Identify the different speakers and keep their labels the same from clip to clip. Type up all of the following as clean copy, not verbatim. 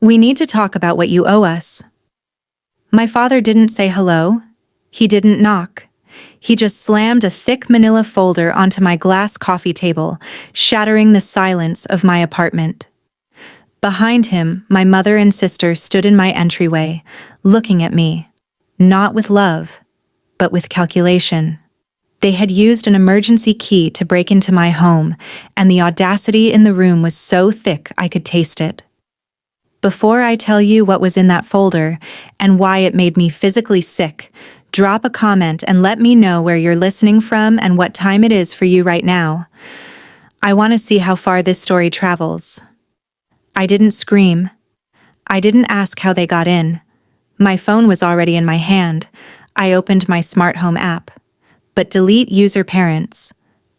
Speaker 1: We need to talk about what you owe us. My father didn't say hello. He didn't knock. He just slammed a thick manila folder onto my glass coffee table, shattering the silence of my apartment. Behind him, my mother and sister stood in my entryway, looking at me, not with love, but with calculation. They had used an emergency key to break into my home, and the audacity in the room was so thick I could taste it. Before I tell you what was in that folder and why it made me physically sick, drop a comment and let me know where you're listening from and what time it is for you right now. I want to see how far this story travels. I didn't scream. I didn't ask how they got in. My phone was already in my hand. I opened my smart home app. But delete user parents.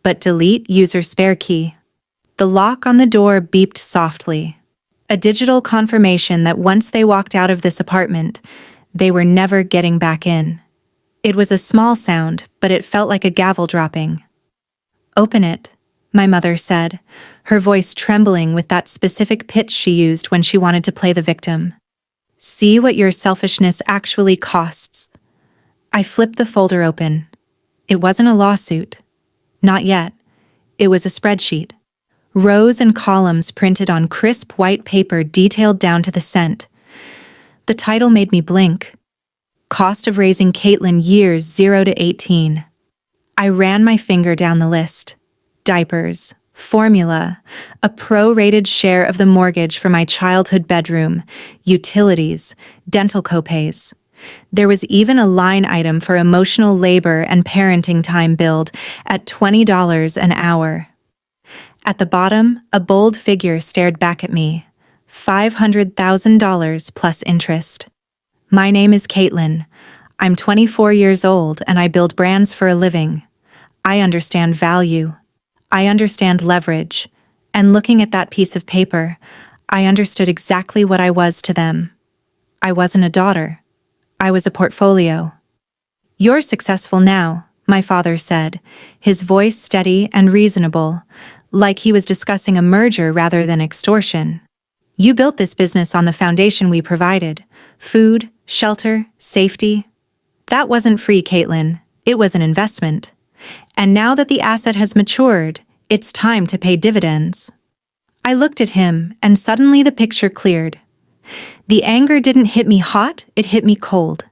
Speaker 1: But delete user spare key. The lock on the door beeped softly. A digital confirmation that once they walked out of this apartment, they were never getting back in. It was a small sound, but it felt like a gavel dropping. "Open it," my mother said, her voice trembling with that specific pitch she used when she wanted to play the victim. "See what your selfishness actually costs." I flipped the folder open. It wasn't a lawsuit. Not yet. It was a spreadsheet. Rows and columns printed on crisp white paper detailed down to the cent. The title made me blink. Cost of raising Caitlin years 0 to 18. I ran my finger down the list. Diapers, formula, a pro-rated share of the mortgage for my childhood bedroom, utilities, dental copays. There was even a line item for emotional labor and parenting time billed at $20 an hour. At the bottom, a bold figure stared back at me. $500,000 plus interest. My name is Caitlin. I'm 24 years old and I build brands for a living. I understand value. I understand leverage. And looking at that piece of paper, I understood exactly what I was to them. I wasn't a daughter. I was a portfolio. "You're successful now," my father said, his voice steady and reasonable, like he was discussing a merger rather than extortion. "You built this business on the foundation we provided: food, shelter, safety. That wasn't free, Caitlin. It was an investment. And now that the asset has matured, it's time to pay dividends." I looked at him, and suddenly the picture cleared. The anger didn't hit me hot, it hit me cold.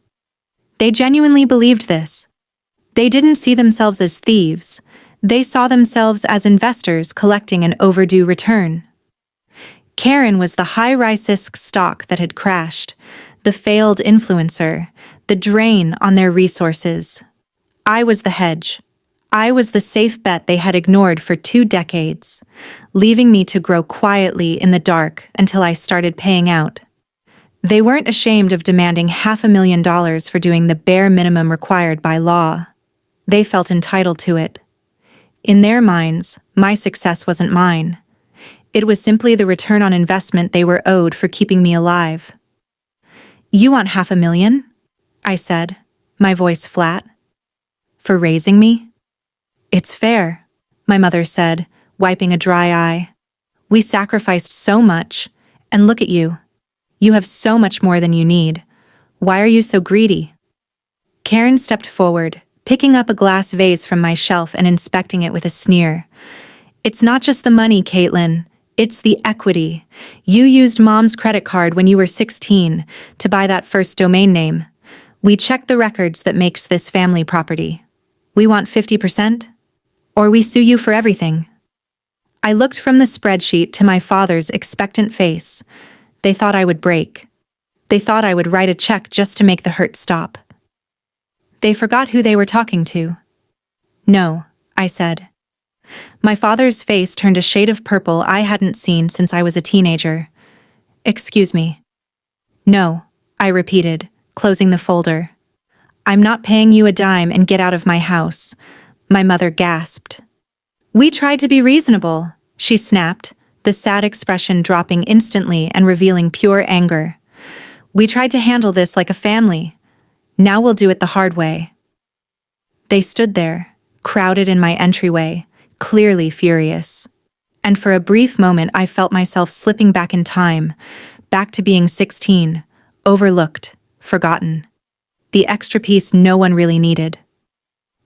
Speaker 1: They genuinely believed this. They didn't see themselves as thieves. They saw themselves as investors collecting an overdue return. Karen was the high-risk stock that had crashed, the failed influencer, the drain on their resources. I was the hedge. I was the safe bet they had ignored for 2 decades, leaving me to grow quietly in the dark until I started paying out. They weren't ashamed of demanding $500,000 for doing the bare minimum required by law. They felt entitled to it. In their minds, my success wasn't mine. It was simply the return on investment they were owed for keeping me alive. "You want $500,000? I said, my voice flat. "For raising me?" "It's fair," my mother said, wiping a dry eye. "We sacrificed so much, and look at you. You have so much more than you need. Why are you so greedy?" Karen stepped forward, picking up a glass vase from my shelf and inspecting it with a sneer. "It's not just the money, Caitlin. It's the equity. You used Mom's credit card when you were 16 to buy that first domain name. We checked the records that makes this family property. We want 50%? Or we sue you for everything." I looked from the spreadsheet to my father's expectant face. They thought I would break. They thought I would write a check just to make the hurt stop. They forgot who they were talking to. "No," I said. My father's face turned a shade of purple I hadn't seen since I was a teenager. "Excuse me." "No," I repeated, closing the folder. "I'm not paying you a dime and get out of my house," my mother gasped. "We tried to be reasonable," she snapped, the sad expression dropping instantly and revealing pure anger. "We tried to handle this like a family. Now we'll do it the hard way." They stood there, crowded in my entryway, clearly furious. And for a brief moment I felt myself slipping back in time, Back to being 16, overlooked, forgotten. The extra piece no one really needed.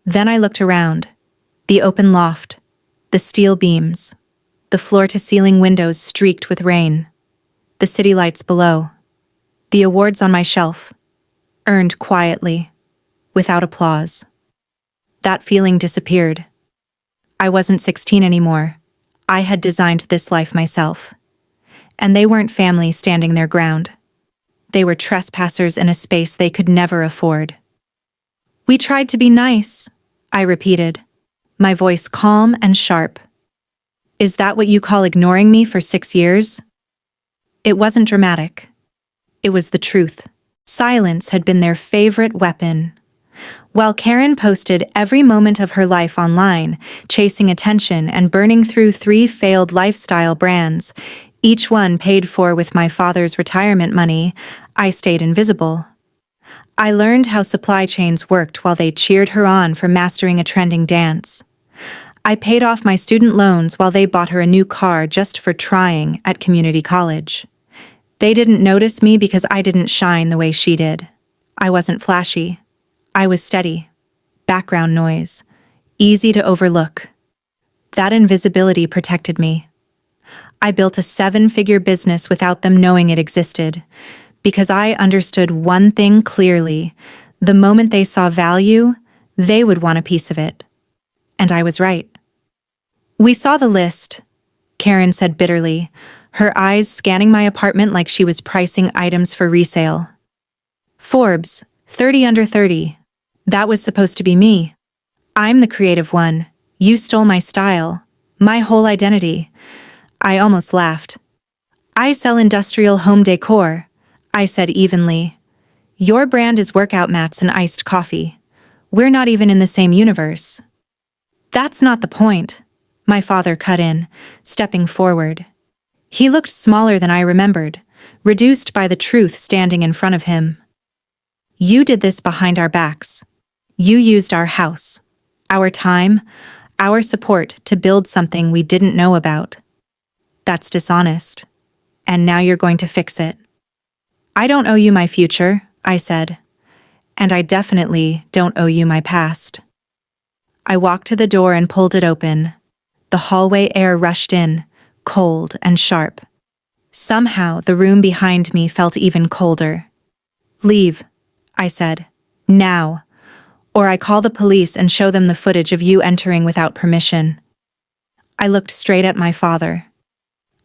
Speaker 1: Then I looked around. The open loft, the steel beams, the floor-to-ceiling windows streaked with rain, the city lights below, the awards on my shelf, earned quietly, without applause. That feeling disappeared. I wasn't 16 anymore. I had designed this life myself. And they weren't family standing their ground. They were trespassers in a space they could never afford. "We tried to be nice," I repeated, my voice calm and sharp. "Is that what you call ignoring me for 6 years?" It wasn't dramatic. It was the truth. Silence had been their favorite weapon. While Karen posted every moment of her life online, chasing attention and burning through 3 failed lifestyle brands, each one paid for with my father's retirement money, I stayed invisible. I learned how supply chains worked while they cheered her on for mastering a trending dance. I paid off my student loans while they bought her a new car just for trying at community college. They didn't notice me because I didn't shine the way she did. I wasn't flashy. I was steady. Background noise. Easy to overlook. That invisibility protected me. I built a 7-figure business without them knowing it existed, because I understood one thing clearly: the moment they saw value, they would want a piece of it. And I was right. "We saw the list," Karen said bitterly, her eyes scanning my apartment like she was pricing items for resale. "Forbes, 30 under 30. That was supposed to be me. I'm the creative one. You stole my style, my whole identity." I almost laughed. "I sell industrial home decor," I said evenly. "Your brand is workout mats and iced coffee. We're not even in the same universe." "That's not the point," my father cut in, stepping forward. He looked smaller than I remembered, reduced by the truth standing in front of him. "You did this behind our backs. You used our house, our time, our support to build something we didn't know about. That's dishonest. And now you're going to fix it." "I don't owe you my future," I said. "And I definitely don't owe you my past." I walked to the door and pulled it open. The hallway air rushed in, cold and sharp. Somehow, the room behind me felt even colder. "Leave," I said. "Now. Or I call the police and show them the footage of you entering without permission." I looked straight at my father.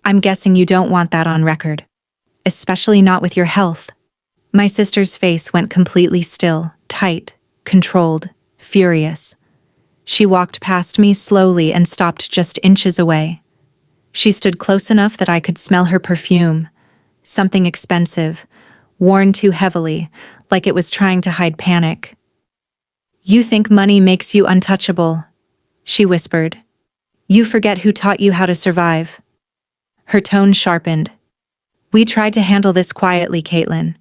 Speaker 1: "I'm guessing you don't want that on record. Especially not with your health." My sister's face went completely still, tight, controlled, furious. She walked past me slowly and stopped just inches away. She stood close enough that I could smell her perfume, something expensive, worn too heavily, like it was trying to hide panic. "You think money makes you untouchable," she whispered. "You forget who taught you how to survive." Her tone sharpened. "We tried to handle this quietly, Caitlin.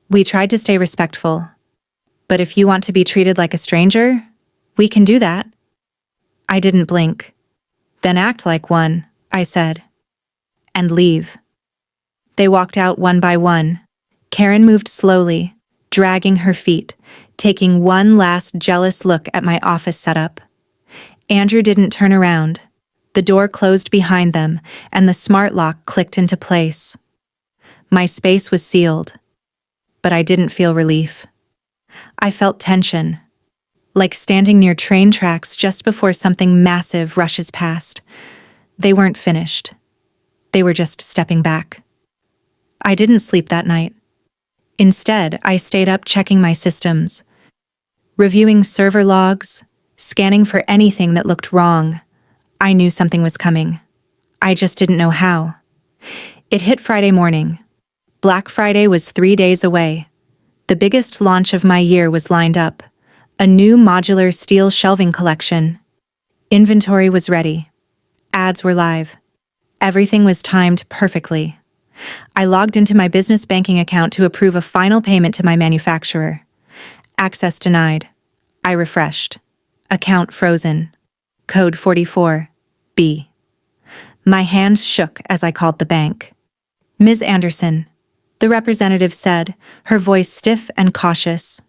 Speaker 1: We tried to stay respectful. But if you want to be treated like a stranger, we can do that." I didn't blink. "Then act like one," I said. "And leave." They walked out one by one. Karen moved slowly, dragging her feet, taking one last jealous look at my office setup. Andrew didn't turn around. The door closed behind them, and the smart lock clicked into place. My space was sealed. But I didn't feel relief. I felt tension, like standing near train tracks just before something massive rushes past. They weren't finished. They were just stepping back. I didn't sleep that night. Instead, I stayed up checking my systems, reviewing server logs, scanning for anything that looked wrong. I knew something was coming. I just didn't know how. It hit Friday morning. Black Friday was 3 days away. The biggest launch of my year was lined up. A new modular steel shelving collection. Inventory was ready. Ads were live. Everything was timed perfectly. I logged into my business banking account to approve a final payment to my manufacturer. Access denied. I refreshed. Account frozen. Code 44B. My hands shook as I called the bank. "Ms. Anderson, the representative said, her voice stiff and cautious.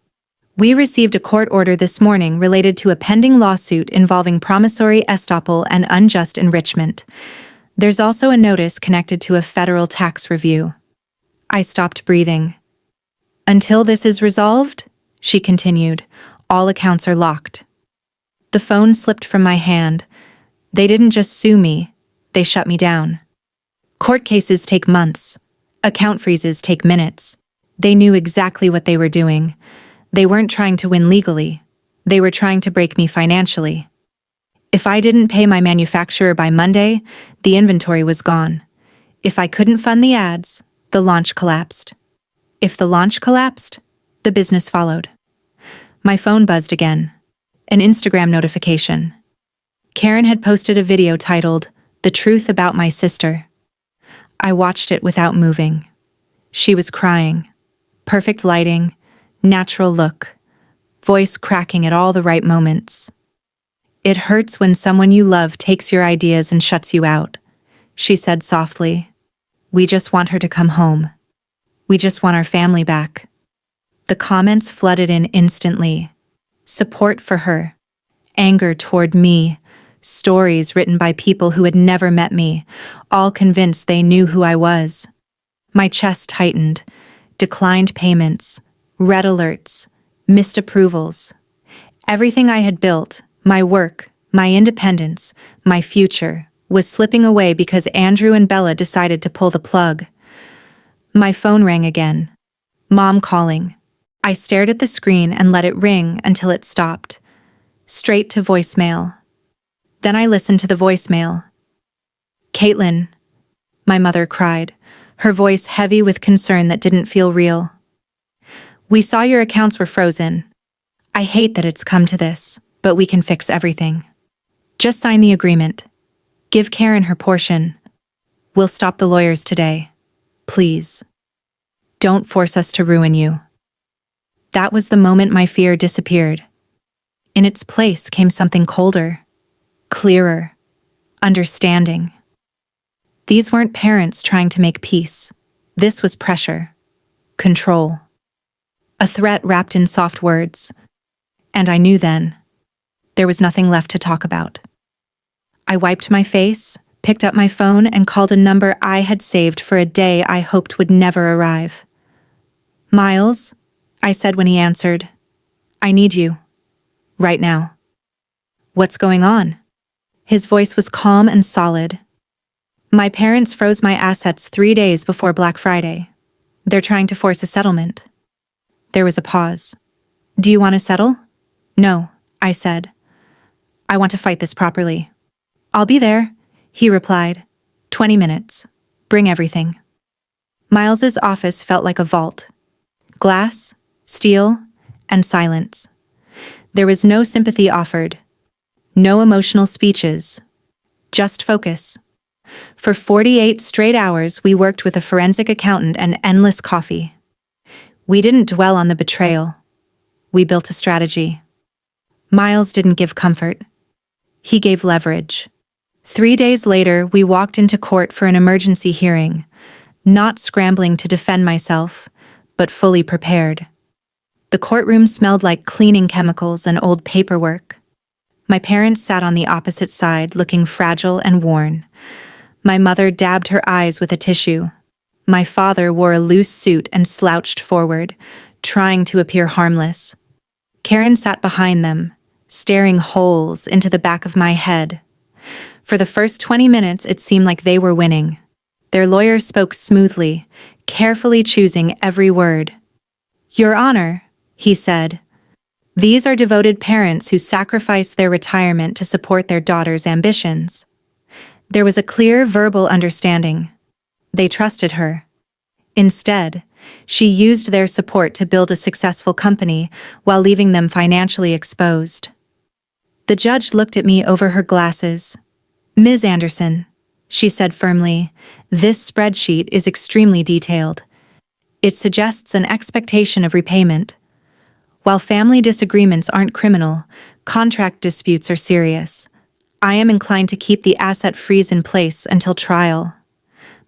Speaker 1: We received a court order this morning related to a pending lawsuit involving promissory estoppel and unjust enrichment. There's also a notice connected to a federal tax review. I stopped breathing. Until this is resolved, she continued, all accounts are locked. The phone slipped from my hand. They didn't just sue me, they shut me down. Court cases take months. Account freezes take minutes. They knew exactly what they were doing. They weren't trying to win legally. They were trying to break me financially. If I didn't pay my manufacturer by Monday, the inventory was gone. If I couldn't fund the ads, the launch collapsed. If the launch collapsed, the business followed. My phone buzzed again. An Instagram notification. Karen had posted a video titled, "The Truth About My Sister." I watched it without moving. She was crying. Perfect lighting, natural look, voice cracking at all the right moments. It hurts when someone you love takes your ideas and shuts you out, she said softly. We just want her to come home. We just want our family back. The comments flooded in instantly. Support for her, anger toward me, stories written by people who had never met me, all convinced they knew who I was. My chest tightened, declined payments, red alerts, missed approvals. Everything I had built, my work, my independence, my future, was slipping away because Andrew and Bella decided to pull the plug. My phone rang again. Mom calling. I stared at the screen and let it ring until it stopped. Straight to voicemail. Then I listened to the voicemail. Caitlin, my mother cried, her voice heavy with concern that didn't feel real. We saw your accounts were frozen. I hate that it's come to this, but we can fix everything. Just sign the agreement. Give Karen her portion. We'll stop the lawyers today. Please. Don't force us to ruin you. That was the moment my fear disappeared. In its place came something colder, clearer, understanding. These weren't parents trying to make peace. This was pressure, control, a threat wrapped in soft words. And I knew then, there was nothing left to talk about. I wiped my face, picked up my phone, and called a number I had saved for a day I hoped would never arrive. Miles, I said when he answered, I need you. Right now. What's going on? His voice was calm and solid. My parents froze my assets 3 days before Black Friday. They're trying to force a settlement. There was a pause. Do you want to settle? No, I said. I want to fight this properly. I'll be there, he replied. 20 minutes. Bring everything. Miles's office felt like a vault. Glass, steel, and silence. There was no sympathy offered. No emotional speeches. Just focus. For 48 straight hours, we worked with a forensic accountant and endless coffee. We didn't dwell on the betrayal. We built a strategy. Miles didn't give comfort. He gave leverage. 3 days later, we walked into court for an emergency hearing, not scrambling to defend myself, but fully prepared. The courtroom smelled like cleaning chemicals and old paperwork. My parents sat on the opposite side, looking fragile and worn. My mother dabbed her eyes with a tissue. My father wore a loose suit and slouched forward, trying to appear harmless. Karen sat behind them, staring holes into the back of my head. For the first 20 minutes, it seemed like they were winning. Their lawyer spoke smoothly, carefully choosing every word. Your Honor, he said, these are devoted parents who sacrificed their retirement to support their daughter's ambitions. There was a clear verbal understanding. They trusted her. Instead, she used their support to build a successful company while leaving them financially exposed. The judge looked at me over her glasses. Ms. Anderson, she said firmly, this spreadsheet is extremely detailed. It suggests an expectation of repayment. While family disagreements aren't criminal, contract disputes are serious. I am inclined to keep the asset freeze in place until trial.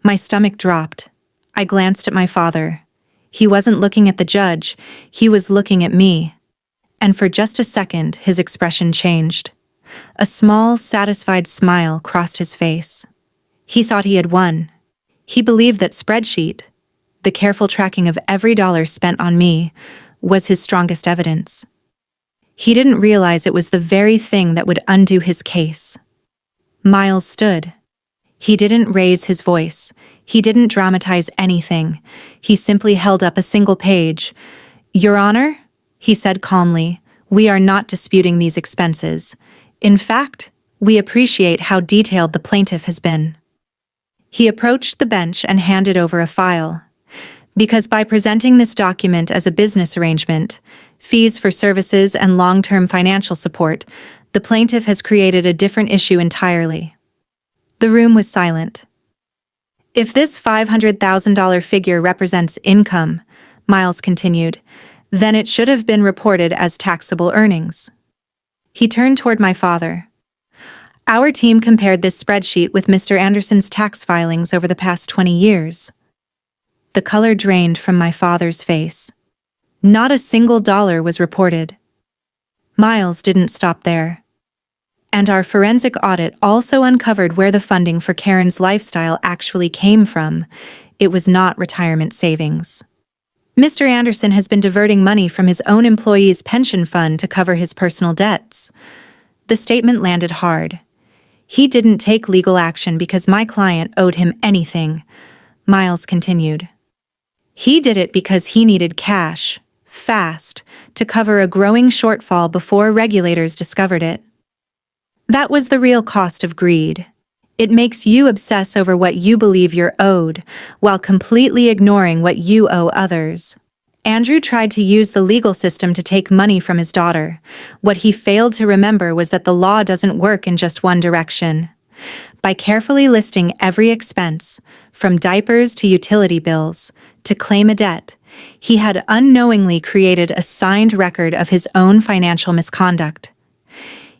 Speaker 1: My stomach dropped. I glanced at my father. He wasn't looking at the judge, he was looking at me. And for just a second, his expression changed. A small, satisfied smile crossed his face. He thought he had won. He believed that spreadsheet, the careful tracking of every dollar spent on me, was his strongest evidence. He didn't realize it was the very thing that would undo his case. Miles stood. He didn't raise his voice. He didn't dramatize anything. He simply held up a single page. "Your Honor," he said calmly, "we are not disputing these expenses. In fact, we appreciate how detailed the plaintiff has been." He approached the bench and handed over a file. "Because by presenting this document as a business arrangement, fees for services and long-term financial support, the plaintiff has created a different issue entirely." The room was silent. "If this $500,000 figure represents income," Miles continued, "then it should have been reported as taxable earnings." He turned toward my father. "Our team compared this spreadsheet with Mr. Anderson's tax filings over the past 20 years. The color drained from my father's face. Not a single dollar was reported. Miles didn't stop there. And our forensic audit also uncovered where the funding for Karen's lifestyle actually came from. It was not retirement savings. Mr. Anderson has been diverting money from his own employees' pension fund to cover his personal debts." The statement landed hard. "He didn't take legal action because my client owed him anything," Miles continued. "He did it because he needed cash, fast, to cover a growing shortfall before regulators discovered it. That was the real cost of greed. It makes you obsess over what you believe you're owed, while completely ignoring what you owe others." Andrew tried to use the legal system to take money from his daughter. What he failed to remember was that the law doesn't work in just one direction. By carefully listing every expense, from diapers to utility bills, to claim a debt, he had unknowingly created a signed record of his own financial misconduct.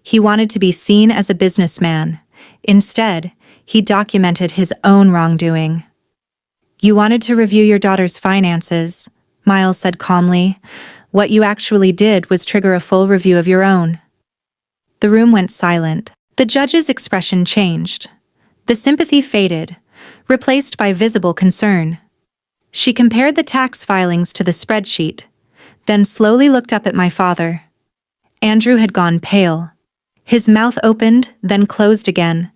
Speaker 1: He wanted to be seen as a businessman. Instead, he documented his own wrongdoing. "You wanted to review your daughter's finances," Miles said calmly. "What you actually did was trigger a full review of your own." The room went silent. The judge's expression changed. The sympathy faded, replaced by visible concern. She compared the tax filings to the spreadsheet, then slowly looked up at my father. Andrew had gone pale. His mouth opened, then closed again,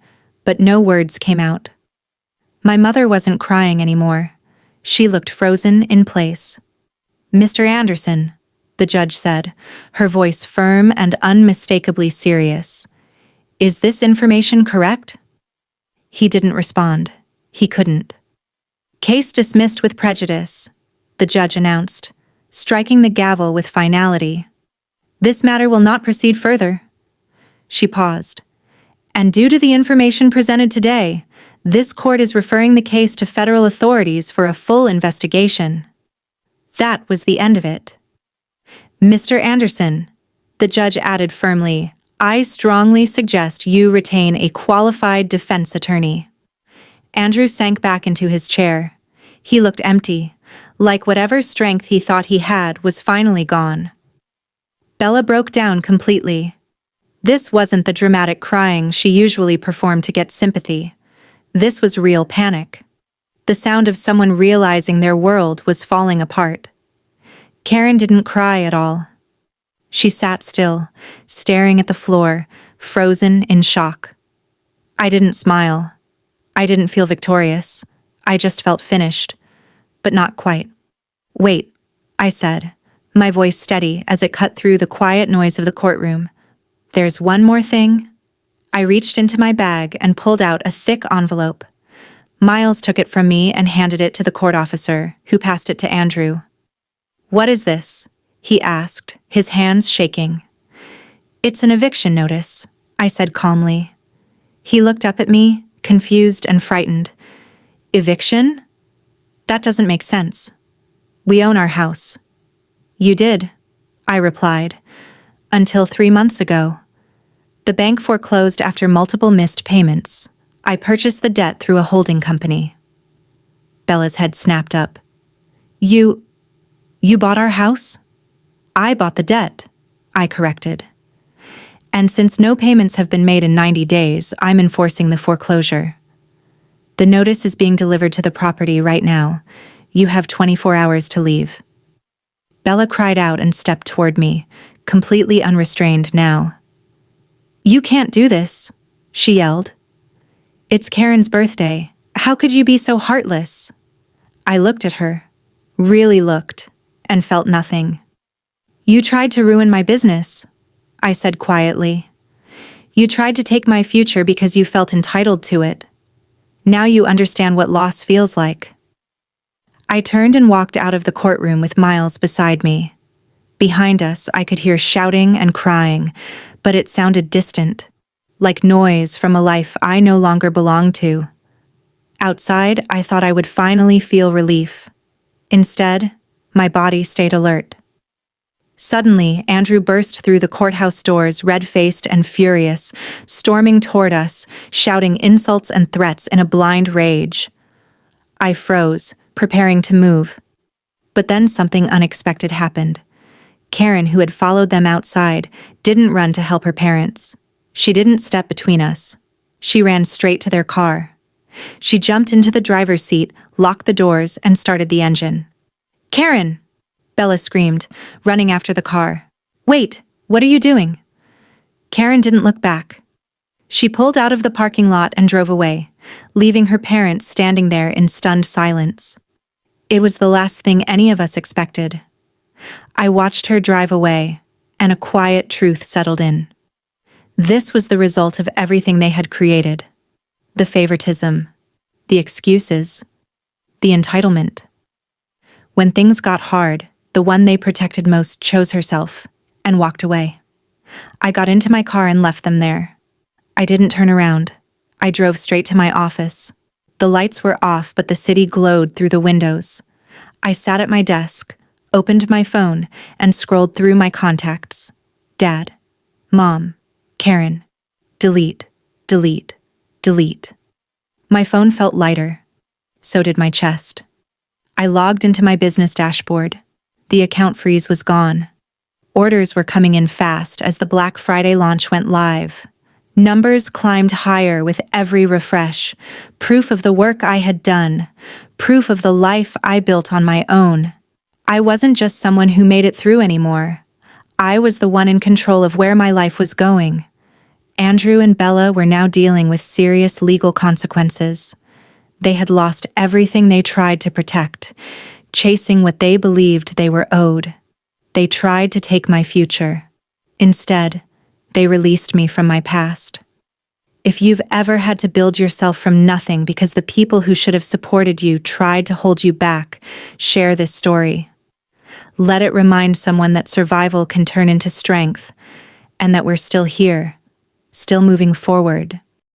Speaker 1: but no words came out. My mother wasn't crying anymore. She looked frozen in place. "Mr. Anderson," the judge said, her voice firm and unmistakably serious, "is this information correct?" He didn't respond. He couldn't. "Case dismissed with prejudice," the judge announced, striking the gavel with finality. "This matter will not proceed further." She paused. "And due to the information presented today, this court is referring the case to federal authorities for a full investigation." That was the end of it. "Mr. Anderson," the judge added firmly, "I strongly suggest you retain a qualified defense attorney." Andrew sank back into his chair. He looked empty, like whatever strength he thought he had was finally gone. Bella broke down completely. This wasn't the dramatic crying she usually performed to get sympathy. This was real panic. The sound of someone realizing their world was falling apart. Karen didn't cry at all. She sat still, staring at the floor, frozen in shock. I didn't smile. I didn't feel victorious. I just felt finished, but not quite. "Wait," I said, my voice steady as it cut through the quiet noise of the courtroom. "There's one more thing." I reached into my bag and pulled out a thick envelope. Miles took it from me and handed it to the court officer, who passed it to Andrew. "What is this?" he asked, his hands shaking. "It's an eviction notice," I said calmly. He looked up at me, confused and frightened. "Eviction? That doesn't make sense. We own our house." "You did," I replied, "until 3 months ago. The bank foreclosed after multiple missed payments. I purchased the debt through a holding company." Bella's head snapped up. You bought our house? I bought the debt, I corrected. And since no payments have been made in 90 days, I'm enforcing the foreclosure. The notice is being delivered to the property right now. You have 24 hours to leave. Bella cried out and stepped toward me, completely unrestrained now. You can't do this, she yelled. It's Karen's birthday. How could you be so heartless? I looked at her, really looked, and felt nothing. You tried to ruin my business, I said quietly. You tried to take my future because you felt entitled to it. Now you understand what loss feels like. I turned and walked out of the courtroom with Miles beside me. Behind us, I could hear shouting and crying, but it sounded distant, like noise from a life I no longer belonged to. Outside, I thought I would finally feel relief. Instead, my body stayed alert. Suddenly, Andrew burst through the courthouse doors, red-faced and furious, storming toward us, shouting insults and threats in a blind rage. I froze, preparing to move. But then something unexpected happened. Karen, who had followed them outside, didn't run to help her parents. She didn't step between us. She ran straight to their car. She jumped into the driver's seat, locked the doors, and started the engine. Karen! Bella screamed, running after the car. Wait, what are you doing? Karen didn't look back. She pulled out of the parking lot and drove away, leaving her parents standing there in stunned silence. It was the last thing any of us expected. I watched her drive away, and a quiet truth settled in. This was the result of everything they had created. The favoritism, the excuses, the entitlement. When things got hard, the one they protected most chose herself and walked away. I got into my car and left them there. I didn't turn around. I drove straight to my office. The lights were off, but the city glowed through the windows. I sat at my desk, opened my phone, and scrolled through my contacts. Dad, Mom, Karen. Delete, delete, delete. My phone felt lighter. So did my chest. I logged into my business dashboard. The account freeze was gone. Orders were coming in fast as the Black Friday launch went live. Numbers climbed higher with every refresh, proof of the work I had done, proof of the life I built on my own. I wasn't just someone who made it through anymore. I was the one in control of where my life was going. Andrew and Bella were now dealing with serious legal consequences. They had lost everything they tried to protect, chasing what they believed they were owed. They tried to take my future. Instead, they released me from my past. If you've ever had to build yourself from nothing because the people who should have supported you tried to hold you back, share this story. Let it remind someone that survival can turn into strength, and that we're still here, still moving forward.